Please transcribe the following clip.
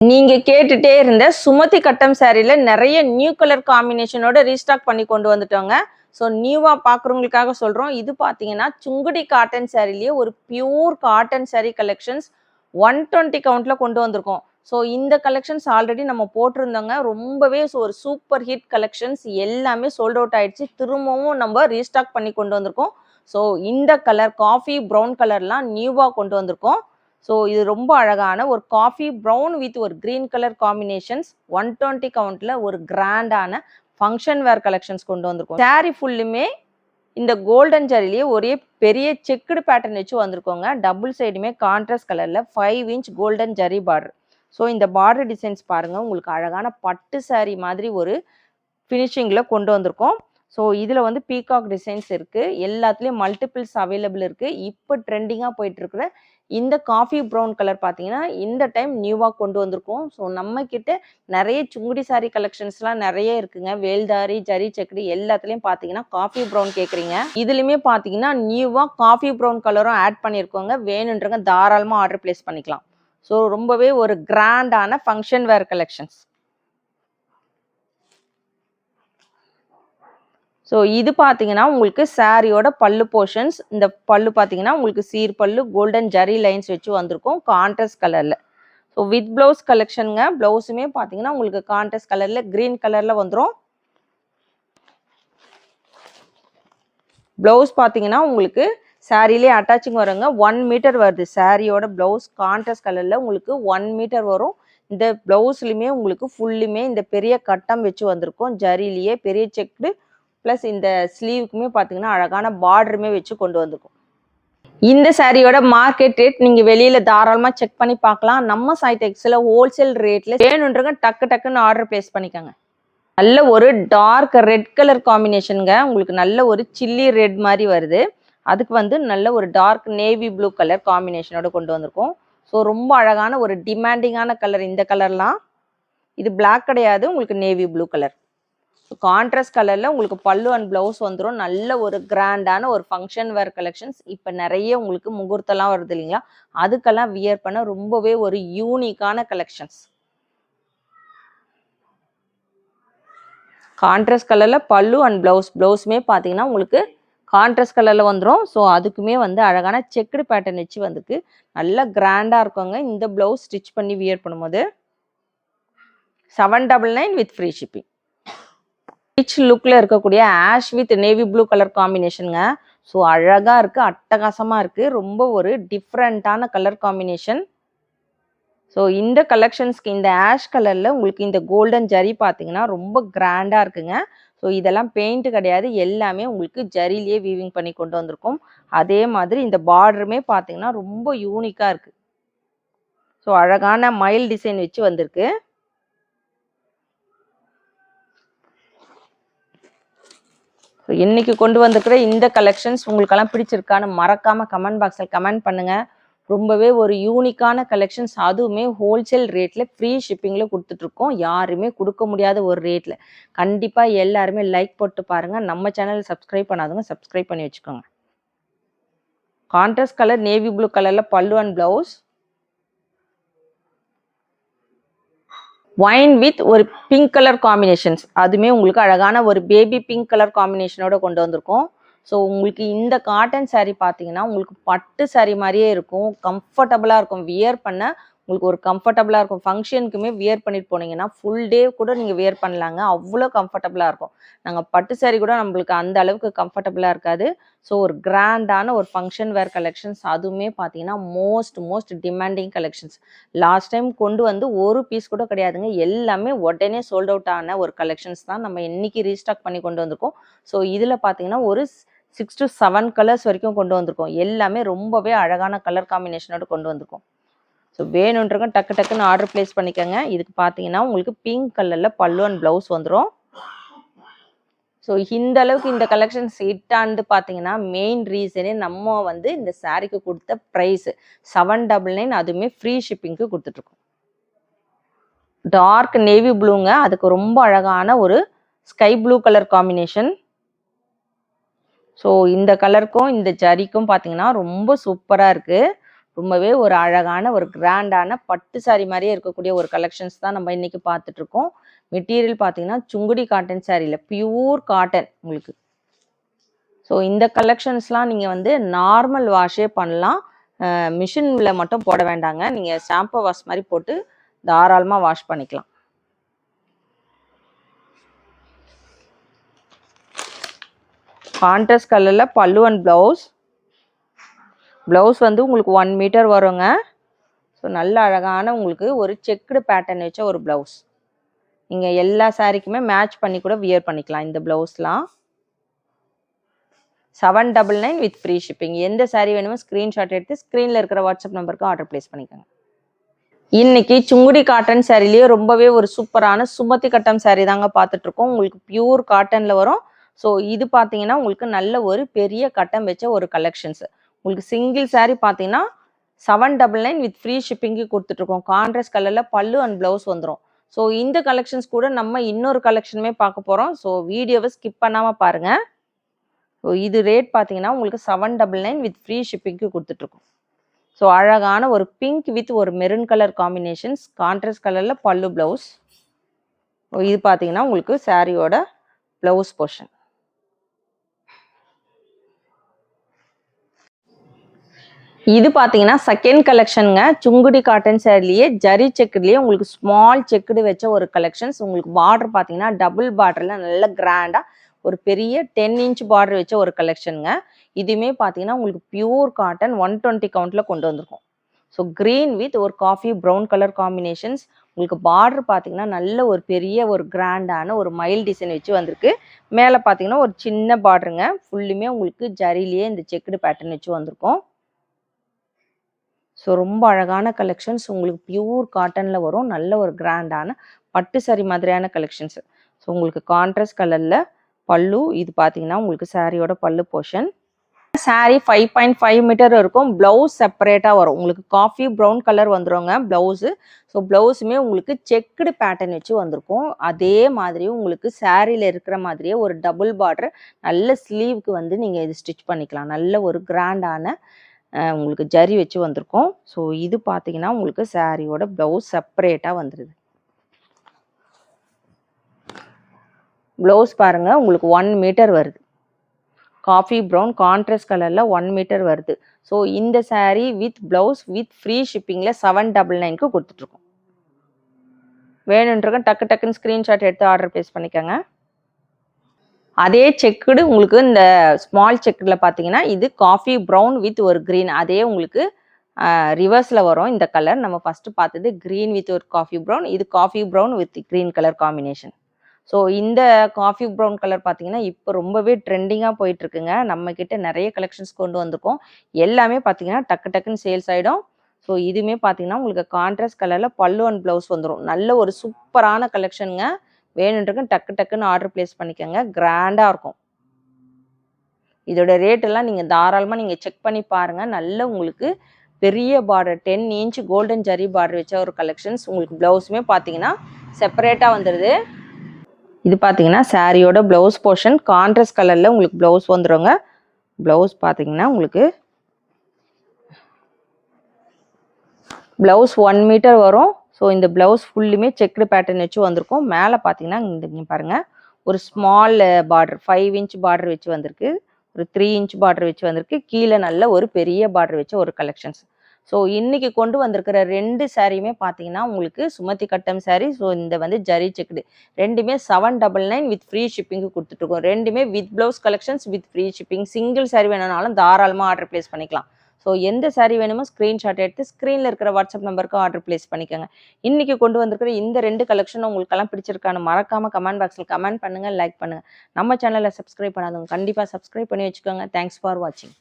நீங்க கேட்டுட்டே இருந்த சுமதி கட்டம் சாரில நிறைய நியூ கலர் காம்பினேஷனோட ரீஸ்டாக் பண்ணி கொண்டு வந்துட்டோங்க. ஸோ நியூவா பார்க்குறவங்களுக்காக சொல்றோம். இது பார்த்தீங்கன்னா சுங்குடி காட்டன் சாரிலேயே ஒரு பியூர் காட்டன் சாரி கலெக்ஷன்ஸ் 120 கவுண்ட்ல கொண்டு வந்திருக்கோம். ஸோ இந்த கலெக்ஷன்ஸ் ஆல்ரெடி நம்ம போட்டிருந்தோங்க. ரொம்பவே ஒரு சூப்பர் ஹிட் கலெக்ஷன்ஸ் எல்லாமே சோல்ட் அவுட் ஆயிடுச்சு. திரும்பவும் நம்ம ரீஸ்டாக் பண்ணி கொண்டு வந்திருக்கோம். ஸோ இந்த கலர் காஃபி ப்ரௌன் கலர்லாம் நியூவா கொண்டு வந்திருக்கோம். ஸோ இது ரொம்ப அழகான ஒரு காஃபி ப்ரௌன் வித் ஒரு கிரீன் கலர் காம்பினேஷன்ஸ் 120 கவுண்ட்ல ஒரு கிராண்டான ஃபங்க்ஷன் வேர் கலெக்ஷன்ஸ் கொண்டு வந்திருக்கோம். சாரி ஃபுல்லுமே இந்த கோல்டன் ஜரிலேயே ஒரே பெரிய செக்குடு பேட்டர்ன் வச்சு வந்திருக்கோங்க. டபுள் சைடுமே கான்ட்ராஸ்ட் கலர்ல 5 inch golden zari border. So இந்த பார்டர் டிசைன்ஸ் பாருங்க, உங்களுக்கு அழகான பட்டு சாரி மாதிரி ஒரு ஃபினிஷிங்ல கொண்டு வந்திருக்கோம். ஸோ இதில் வந்து பீகாக் டிசைன்ஸ் இருக்குது. எல்லாத்துலேயும் மல்டிபிள்ஸ் அவைலபிள் இருக்குது. இப்போ ட்ரெண்டிங்காக போயிட்டு இருக்கிற இந்த காஃபி ப்ரௌன் கலர் பார்த்தீங்கன்னா இந்த டைம் நியூவாக கொண்டு வந்திருக்கோம். ஸோ நம்ம கிட்ட நிறைய சுங்குடி சாரி கலெக்ஷன்ஸ்லாம் நிறைய இருக்குங்க. வேல்தாரி ஜரி செக்குடி எல்லாத்துலேயும் பார்த்தீங்கன்னா காஃபி ப்ரௌன் கேட்குறீங்க. இதுலையுமே பார்த்தீங்கன்னா நியூவாக காஃபி ப்ரௌன் கலரும் ஆட் பண்ணியிருக்கோங்க. வேணுன்றவங்க தாராளமாக ஆர்டர் பிளேஸ் பண்ணிக்கலாம். ஸோ ரொம்பவே ஒரு கிராண்டான ஃபங்க்ஷன் வேர் கலெக்ஷன்ஸ். ஸோ இது பார்த்தீங்கன்னா உங்களுக்கு சாரியோட பல்லு போர்ஷன்ஸ். இந்த பல்லு பார்த்தீங்கன்னா உங்களுக்கு சீர் பல்லு கோல்டன் ஜரி லைன்ஸ் வச்சு வந்திருக்கும் கான்ட்ராஸ்ட் கலரில். ஸோ வித் ப்ளவுஸ் கலெக்ஷனுங்க. ப்ளவுஸுமே பார்த்தீங்கன்னா உங்களுக்கு கான்ட்ராஸ்ட் கலரில் க்ரீன் கலரில் வந்துடும். ப்ளவுஸ் பார்த்தீங்கன்னா உங்களுக்கு சாரிலே அட்டாச்சிங் வருங்க. 1 மீட்டர் வருது சாரியோட ப்ளவுஸ். கான்ட்ராஸ்ட் கலரில் உங்களுக்கு 1 மீட்டர் வரும். இந்த ப்ளவுஸ்லையுமே உங்களுக்கு ஃபுல்லுமே இந்த பெரிய கட்டம் வச்சு வந்திருக்கும். ஜரிலேயே பெரிய செக்டு ப்ளஸ் இந்த ஸ்லீவுக்குமே பார்த்தீங்கன்னா அழகான பார்டருமே வச்சு கொண்டு வந்திருக்கும். இந்த சாரியோட மார்க்கெட் ரேட் நீங்கள் வெளியில் தாராளமாக செக் பண்ணி பார்க்கலாம். நம்ம சாய் டெக்ஸில் ஹோல்சேல் ரேட்டில் வேணுன்றங்க டக்குன்னு ஆர்டர் பிளேஸ் பண்ணிக்கோங்க. நல்ல ஒரு டார்க் ரெட் கலர் காம்பினேஷனுங்க. உங்களுக்கு நல்ல ஒரு சில்லி ரெட் மாதிரி வருது. அதுக்கு வந்து நல்ல ஒரு டார்க் நேவி ப்ளூ கலர் காம்பினேஷனோட கொண்டு வந்திருக்கோம். ஸோ ரொம்ப அழகான ஒரு டிமாண்டிங்கான கலர் இந்த கலர்லாம். இது பிளாக் கிடையாது, உங்களுக்கு நேவி ப்ளூ கலர். கான்ட்ராஸ்ட் கலரில் உங்களுக்கு பல்லு அண்ட் ப்ளவுஸ் வந்துடும். நல்ல ஒரு கிராண்டான ஒரு ஃபங்க்ஷன் வேர் கலெக்ஷன்ஸ். இப்போ நிறைய உங்களுக்கு முகூர்த்தம்லாம் வருது இல்லைங்களா, அதுக்கெல்லாம் வியர் பண்ண ரொம்பவே ஒரு யூனிக்கான கலெக்ஷன்ஸ். கான்ட்ராஸ்ட் கலரில் பல்லு அண்ட் ப்ளவுஸுமே பார்த்தீங்கன்னா உங்களுக்கு கான்ட்ராஸ்ட் கலரில் வந்துடும். ஸோ அதுக்குமே வந்து அழகான செக்குடு பேட்டர்ன் வச்சு வந்துருக்கு. நல்லா கிராண்டாக இருக்குங்க இந்த ப்ளவுஸ் ஸ்டிச் பண்ணி வியர் பண்ணும்போது. 799 வித் ஃப்ரீ ஷிப்பிங். ரிச் லுக்கில் இருக்கக்கூடிய ash with navy blue colour காம்பினேஷனுங்க. ஸோ அழகாக இருக்குது, அட்டகாசமாக இருக்குது. ரொம்ப ஒரு டிஃப்ரெண்ட்டான கலர் காம்பினேஷன். ஸோ இந்த கலெக்ஷன்ஸ்க்கு இந்த ஆஷ் கலரில் உங்களுக்கு இந்த கோல்டன் ஜரி பார்த்தீங்கன்னா ரொம்ப கிராண்டாக இருக்குங்க. ஸோ இதெல்லாம் பெயிண்ட் கிடையாது, எல்லாமே உங்களுக்கு ஜரிலேயே வீவிங் பண்ணி கொண்டு வந்திருக்கும். அதே மாதிரி இந்த பார்டருமே பார்த்தீங்கன்னா ரொம்ப யூனிக்காக இருக்குது. ஸோ அழகான மயில் டிசைன் வச்சு வந்திருக்கு. இன்னைக்கு கொண்டு வந்திருக்கிற இந்த கலெக்ஷன்ஸ் உங்களுக்கெல்லாம் பிடிச்சிருக்கான்னு மறக்காம கமெண்ட் பாக்ஸில் கமெண்ட் பண்ணுங்க. ரொம்பவே ஒரு யூனிக்கான கலெக்ஷன்ஸ், அதுவுமே ஹோல்சேல் ரேட்ல ஃப்ரீ ஷிப்பிங்ல கொடுத்துட்ருக்கோம். யாருமே கொடுக்க முடியாத ஒரு ரேட்ல. கண்டிப்பாக எல்லாருமே லைக் போட்டு பாருங்க. நம்ம சேனல் சப்ஸ்கிரைப் பண்ணாதவங்க சப்ஸ்கிரைப் பண்ணி வச்சுக்கோங்க. கான்ட்ராஸ்ட் கலர் நேவி ப்ளூ கலர்ல பல்லு அண்ட் பிளவுஸ். ஒயின் வித் ஒரு பிங்க் கலர் காம்பினேஷன்ஸ். அதுவுமே உங்களுக்கு அழகான ஒரு பேபி பிங்க் கலர் காம்பினேஷனோட கொண்டு வந்திருக்கோம். ஸோ உங்களுக்கு இந்த காட்டன் சாரீ பார்த்தீங்கன்னா உங்களுக்கு பட்டு சாரீ மாதிரியே இருக்கும். கம்ஃபர்டபுளாக இருக்கும், வியர் பண்ண உங்களுக்கு ஒரு கம்ஃபர்டபுளாக இருக்கும். ஃபங்க்ஷனுக்குமே வியர் பண்ணிட்டு போனீங்கன்னா ஃபுல் டே கூட நீங்கள் வியர் பண்ணலாங்க. அவ்வளோ கம்ஃபர்டபுளாக இருக்கும். நாங்கள் பட்டு சாரீ கூட நம்மளுக்கு அந்த அளவுக்கு கம்ஃபர்டபுளாக இருக்காது. ஸோ ஒரு கிராண்டான ஒரு ஃபங்க்ஷன் வேர் கலெக்ஷன்ஸ். அதுவுமே பார்த்தீங்கன்னா most demanding collections. Last time கொண்டு வந்து ஒரு பீஸ் கூட கிடையாதுங்க. எல்லாமே உடனே சோல்ட் அவுட் ஆன ஒரு கலெக்ஷன்ஸ் தான் நம்ம இன்னைக்கு ரீஸ்டாக் பண்ணி கொண்டு வந்திருக்கோம். ஸோ இதில் பார்த்தீங்கன்னா ஒரு 6 to 7 கலர்ஸ் வரைக்கும் கொண்டு வந்திருக்கோம். எல்லாமே ரொம்பவே அழகான கலர் காம்பினேஷனோட கொண்டு வந்திருக்கோம். ஸோ வேணுன்றவங்க டக்குன்னு ஆர்டர் பிளேஸ் பண்ணிக்கோங்க. இதுக்கு பார்த்தீங்கன்னா உங்களுக்கு பிங்க் கலரில் பல்லு அண்ட் ப்ளவுஸ் வந்துடும். ஸோ இந்த அளவுக்கு இந்த கலெக்ஷன்ஸ் ஹிட் ஆண்டு பார்த்தீங்கன்னா மெயின் ரீசனே நம்ம வந்து இந்த சாரீக்கு கொடுத்த ப்ரைஸ் 799. அதுவுமே ஃப்ரீ ஷிப்பிங்க்கு கொடுத்துட்ருக்கோம். டார்க் நேவி ப்ளூங்க. அதுக்கு ரொம்ப அழகான ஒரு sky blue colour combination. So இந்த கலருக்கும் இந்த ஜரிக்கும் பார்த்தீங்கன்னா ரொம்ப சூப்பராக இருக்குது. ரொம்பவே ஒரு அழகான ஒரு கிராண்டான பட்டு சாரி மாதிரியே இருக்கக்கூடிய ஒரு கலெக்ஷன்ஸ் தான் நம்ம இன்னைக்கு பார்த்துட்டு இருக்கோம். மெட்டீரியல் பார்த்தீங்கன்னா சுங்குடி காட்டன் சாரியில் பியூர் காட்டன் உங்களுக்கு. ஸோ இந்த கலெக்ஷன்ஸ்லாம் நீங்கள் வந்து நார்மல் வாஷே பண்ணலாம், மிஷினில் மட்டும் போட வேண்டாங்க. நீங்கள் ஷாம்பு வாஷ் மாதிரி போட்டு தாராளமாக வாஷ் பண்ணிக்கலாம். கான்ட்ராஸ்ட் கலரில் பல்லு அண்ட் ப்ளவுஸ் வந்து உங்களுக்கு 1 மீட்டர் வருங்க. ஸோ நல்ல அழகான உங்களுக்கு ஒரு செக்குடு பேட்டர்ன் வச்ச ஒரு ப்ளவுஸ். நீங்கள் எல்லா சாரீக்குமே மேட்ச் பண்ணி கூட வியர் பண்ணிக்கலாம். இந்த ப்ளவுஸ்லாம் 799 வித் ஃப்ரீ ஷிப்பிங். எந்த சாரீ வேணுமோ ஸ்க்ரீன்ஷாட் எடுத்து ஸ்க்ரீனில் இருக்கிற வாட்ஸ்அப் நம்பருக்கு ஆர்டர் ப்ளேஸ் பண்ணிக்கோங்க. இன்னைக்கு சுங்குடி காட்டன் சாரிலேயே ரொம்பவே ஒரு சூப்பரான சுமதி கட்டம் சாரீ தாங்க பார்த்துட்ருக்கோம். உங்களுக்கு பியூர் காட்டனில் வரும். ஸோ இது பார்த்தீங்கன்னா உங்களுக்கு நல்ல ஒரு பெரிய கட்டம் வச்ச ஒரு கலெக்ஷன்ஸ். உங்களுக்கு சிங்கிள் சாரீ பார்த்தீங்கன்னா 799 வித் ஃப்ரீ ஷிப்பிங்கு கொடுத்துட்ருக்கோம். கான்ட்ராஸ்ட் கலரில் பல்லு அண்ட் ப்ளவுஸ் வந்துடும். ஸோ இந்த கலெக்ஷன்ஸ் கூட நம்ம இன்னொரு கலெக்ஷனுமே பார்க்க போகிறோம். ஸோ வீடியோவை ஸ்கிப் பண்ணாமல் பாருங்கள். ஸோ இது ரேட் பார்த்தீங்கன்னா உங்களுக்கு 799 வித் ஃப்ரீ ஷிப்பிங்கு கொடுத்துட்ருக்கோம். ஸோ அழகான ஒரு பிங்க் வித் ஒரு மெரூன் கலர் காம்பினேஷன்ஸ், கான்ட்ராஸ்ட் கலரில் பல்லு ப்ளவுஸ். இது பார்த்தீங்கன்னா உங்களுக்கு சாரியோட ப்ளவுஸ் போர்ஷன். இது பார்த்தீங்கன்னா செகண்ட் கலெக்ஷனுங்க. சுங்குடி காட்டன் சாரிலேயே ஜரி செக்குடுலேயே உங்களுக்கு ஸ்மால் செக்குடு வச்ச ஒரு கலெக்ஷன்ஸ். உங்களுக்கு பார்டர் பார்த்தீங்கன்னா டபுள் பார்டரில் நல்ல கிராண்டாக ஒரு பெரிய 10 இன்ச் பார்டர் வச்ச ஒரு கலெக்ஷனுங்க. இதுவுமே பார்த்தீங்கன்னா உங்களுக்கு பியூர் காட்டன் 120 கவுண்டில் கொண்டு வந்திருக்கும். ஸோ க்ரீன் வித் ஒரு காஃபி ப்ரௌன் கலர் காம்பினேஷன்ஸ். உங்களுக்கு பார்டர் பார்த்தீங்கன்னா நல்ல ஒரு பெரிய ஒரு கிராண்டான ஒரு மயில் டிசைன் வச்சு வந்திருக்கு. மேலே பார்த்தீங்கன்னா ஒரு சின்ன பார்டருங்க. ஃபுல்லுமே உங்களுக்கு ஜரிலேயே இந்த செக்குடு பேட்டர்ன் வச்சு வந்திருக்கும். ஸோ ரொம்ப அழகான கலெக்ஷன்ஸ் உங்களுக்கு பியூர் காட்டனில் வரும். நல்ல ஒரு கிராண்டான பட்டு சாரி மாதிரியான கலெக்ஷன்ஸ். ஸோ உங்களுக்கு கான்ட்ராஸ்ட் கலரில் பல்லு. இது பார்த்தீங்கன்னா உங்களுக்கு சாரியோட பல்லு போர்ஷன். சாரி 5.5 மீட்டர் இருக்கும். ப்ளவுஸ் செப்பரேட்டாக வரும். உங்களுக்கு காஃபி ப்ரௌன் கலர் வந்துடுங்க ப்ளவுஸு. ஸோ ப்ளவுஸுமே உங்களுக்கு செக்குடு பேட்டர்ன் வச்சு வந்திருக்கும். அதே மாதிரியும் உங்களுக்கு சாரியில் இருக்கிற மாதிரியே ஒரு டபுள் பார்டர் நல்ல ஸ்லீவுக்கு வந்து நீங்கள் இது ஸ்டிச் பண்ணிக்கலாம். நல்ல ஒரு கிராண்டான உங்களுக்கு ஜரி வச்சு வந்திருக்கும். ஸோ இது பார்த்தீங்கன்னா உங்களுக்கு சாரியோட ப்ளவுஸ் செப்பரேட்டாக வந்துடுது. ப்ளவுஸ் பாருங்கள் உங்களுக்கு 1 மீட்டர் வருது. காஃபி ப்ரௌன் கான்ட்ராஸ்ட் கலரில் 1 மீட்டர் வருது. ஸோ இந்த sari with blouse with free ஷிப்பிங்கில் 799க்கு கொடுத்துட்ருக்கோம். வேணுன்றக்க டக்கு டக்குன்னு ஸ்க்ரீன்ஷாட் எடுத்து ஆர்டர் ப்ளேஸ் பண்ணிக்கோங்க. அதே செக்குடு உங்களுக்கு இந்த ஸ்மால் செக்குடில் பார்த்தீங்கன்னா இது காஃபி ப்ரௌன் வித் ஒரு க்ரீன். அதே உங்களுக்கு ரிவர்ஸில் வரும் இந்த கலர். நம்ம ஃபஸ்ட்டு பார்த்தது க்ரீன் வித் ஒரு காஃபி ப்ரௌன். இது coffee brown with green colour combination. So இந்த காஃபி ப்ரௌன் கலர் பார்த்தீங்கன்னா இப்போ ரொம்பவே ட்ரெண்டிங்காக போயிட்டுருக்குங்க. நம்மக்கிட்ட நிறைய கலெக்ஷன்ஸ் கொண்டு வந்திருக்கோம். எல்லாமே பார்த்தீங்கன்னா டக்கு டக்குன்னு சேல்ஸ் ஆகிடும். ஸோ இதுவுமே பார்த்தீங்கன்னா உங்களுக்கு கான்ட்ராஸ்ட் கலரில் பல்லு அண்ட் ப்ளவுஸ் வந்துடும். நல்ல ஒரு சூப்பரான கலெக்ஷனுங்க. வேணுன்றக்கு டக்கு டக்குன்னு ஆர்டர் ப்ளேஸ் பண்ணிக்கோங்க. கிராண்டாக இருக்கும். இதோட ரேட்டெல்லாம் நீங்கள் தாராளமாக நீங்கள் செக் பண்ணி பாருங்கள். நல்ல உங்களுக்கு பெரிய border 10 inch golden zari border வச்ச ஒரு கலெக்ஷன்ஸ். உங்களுக்கு ப்ளவுஸுமே பார்த்தீங்கன்னா செப்பரேட்டாக வந்துடுது. இது பார்த்தீங்கன்னா சாரியோட ப்ளவுஸ் போர்ஷன். கான்ட்ராஸ்ட் கலரில் உங்களுக்கு ப்ளவுஸ் வந்துடுங்க. ப்ளவுஸ் பார்த்தீங்கன்னா உங்களுக்கு ப்ளவுஸ் 1 மீட்டர் வரும். ஸோ இந்த ப்ளவுஸ் ஃபுல்லுமே செக்குடு பேட்டர்ன் வச்சு வந்திருக்கும். மேலே பார்த்தீங்கன்னா இந்த பாருங்கள் ஒரு ஸ்மால் பார்டர் 5 இன்ச் பார்டர் வச்சு வந்திருக்கு. ஒரு 3 இன்ச் பார்டர் வச்சு வந்திருக்கு. கீழே நல்ல ஒரு பெரிய பார்டர் வச்ச ஒரு கலெக்ஷன்ஸ். ஸோ இன்றைக்கி கொண்டு வந்திருக்கிற 2 சாரியுமே பார்த்தீங்கன்னா உங்களுக்கு சுமதி கட்டம் சாரீ. ஸோ இந்த வந்து ஜரி செக்குடு ரெண்டுமே 799 வித் ஃப்ரீ ஷிப்பிங்கு கொடுத்துட்ருக்கோம். ரெண்டுமே with blouse collections with free shipping. Single sari வேணும்னாலும் தாராளமாக ஆர்டர் ப்ளேஸ் பண்ணிக்கலாம். ஸோ எந்த சாரீ வேணுமோ ஸ்க்ரீன்ஷாட் எடுத்து ஸ்க்ரீனில் இருக்கிற வாட்ஸ்அப் நம்பருக்கு ஆர்டர் ப்ளேஸ் பண்ணிக்கோங்க. இன்றைக்கி கொண்டு வந்திருக்கிற இந்த 2 கலெக்ஷன் உங்களுக்கெல்லாம் பிடிச்சிருக்கான்னு மறக்காமல் கமெண்ட் பாக்ஸில் கமெண்ட் பண்ணுங்கள், லைக் பண்ணுங்கள். நம்ம சேனலை சப்ஸ்கிரைப் பண்ணாதவங்க கண்டிப்பாக சப்ஸ்கிரைப் பண்ணி வச்சுக்கோங்க. தேங்க்ஸ் ஃபார் வாட்சிங்.